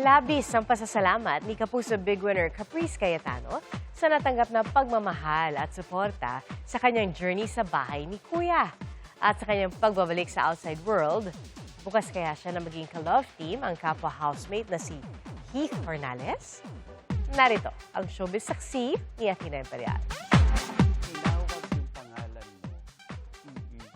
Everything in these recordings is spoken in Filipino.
Labis ang pasasalamat ni Kapuso Big Winner Caprice Cayetano sa natanggap na pagmamahal at suporta sa kanyang journey sa bahay ni Kuya. At sa kanyang pagbabalik sa outside world, bukas kaya siya na maging ka-love team ang kapwa housemate na si Heath Hornales? Narito ang showbiz saksi ni Athena Imperial.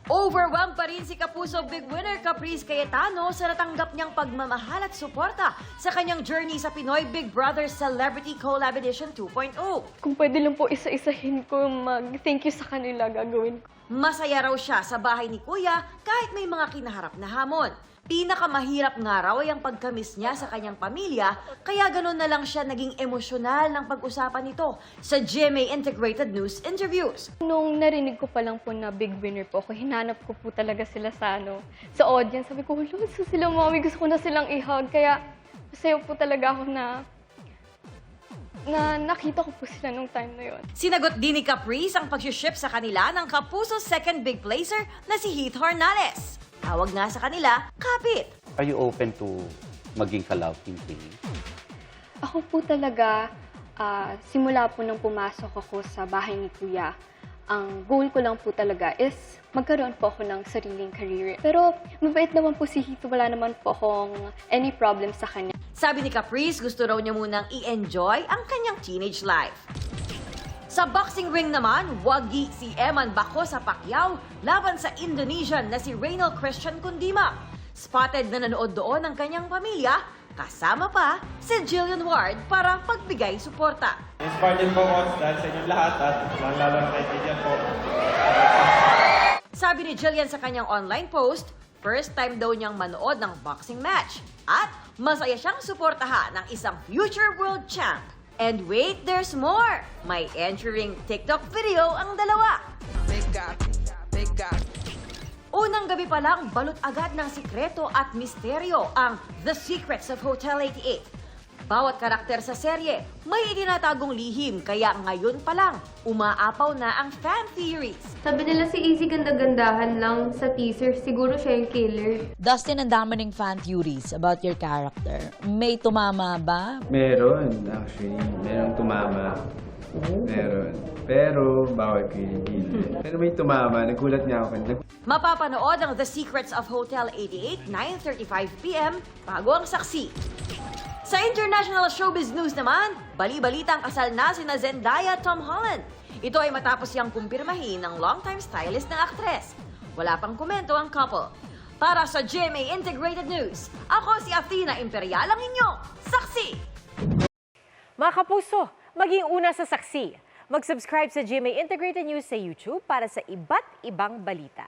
Overwhelmed pa rin si Kapuso Big Winner Caprice Cayetano sa natanggap niyang pagmamahal at suporta sa kanyang journey sa Pinoy Big Brother Celebrity Collab Edition 2.0. Kung pwede lang po isa-isahin ko mag-thank you sa kanila, gagawin ko. Masaya raw siya sa bahay ni Kuya kahit may mga kinaharap na hamon. Pinakamahirap nga raw ay ang pagkamis niya sa kanyang pamilya, kaya gano'n na lang siya naging emosyonal ng pag-usapan nito sa GMA Integrated News interviews. Nung narinig ko pa lang po na Big Winner po ako, hinanap ko po talaga sila sa audience. Sabi ko, hulo, gusto sila mami, gusto ko na silang i-hug. Kaya masaya po talaga ako na nakita ko po sila nung time na yon. Sinagot din ni Caprice ang pag-ship sa kanila ng Kapuso's second big placer na si Heath Hornales. Tawag nga sa kanila, Kapit. Are you open to maging ka-love team? Ako po talaga, simula po nang pumasok ako sa bahay ni Kuya, ang goal ko lang po talaga is magkaroon po ako ng sariling career. Pero mabait naman po si Heath, wala naman po akong any problem sa kanya. Sabi ni Caprice, gusto raw niya munang i-enjoy ang kanyang teenage life. Sa boxing ring naman, wagi si Eman Bako sa Pacquiao laban sa Indonesian na si Reynald Christian Kundima. Spotted na nanood doon ang kanyang pamilya, kasama pa si Jillian Ward para pagbigay suporta. Inspired din po ako dahil sa inyong lahat at lalo na kay Jillian po. Sabi ni Jillian sa kanyang online post, first time daw niyang manood ng boxing match at masaya siyang suportahan ng isang future world champ. And wait, there's more! May entering TikTok video ang dalawa. Unang gabi pa lang, balot agad ng sikreto at misteryo ang The Secrets of Hotel 88. Bawat karakter sa serye, may itinatagong lihim, kaya ngayon pa lang, umaapaw na ang fan theories. Sabi nila si Easy ganda-gandahan lang sa teaser, siguro siya yung killer. Dustin, ang dami ng fan theories about your character. May tumama ba? Meron, actually. Merong tumama. Meron. Pero, bawal ko yung Pero may tumama. Nagulat niya ako. Mapapanood ang The Secrets of Hotel 88, 9:35 p.m. bago ang saksi. Sa international showbiz news naman, bali-balitang kasal na sina Zendaya at Tom Holland. Ito ay matapos siyang kumpirmahin ng longtime stylist ng aktres. Wala pang komento ang couple. Para sa GMA Integrated News, ako si Athena Imperial, ang inyong saksi! Mga kapuso, maging una sa saksi. Mag-subscribe sa GMA Integrated News sa YouTube para sa iba't ibang balita.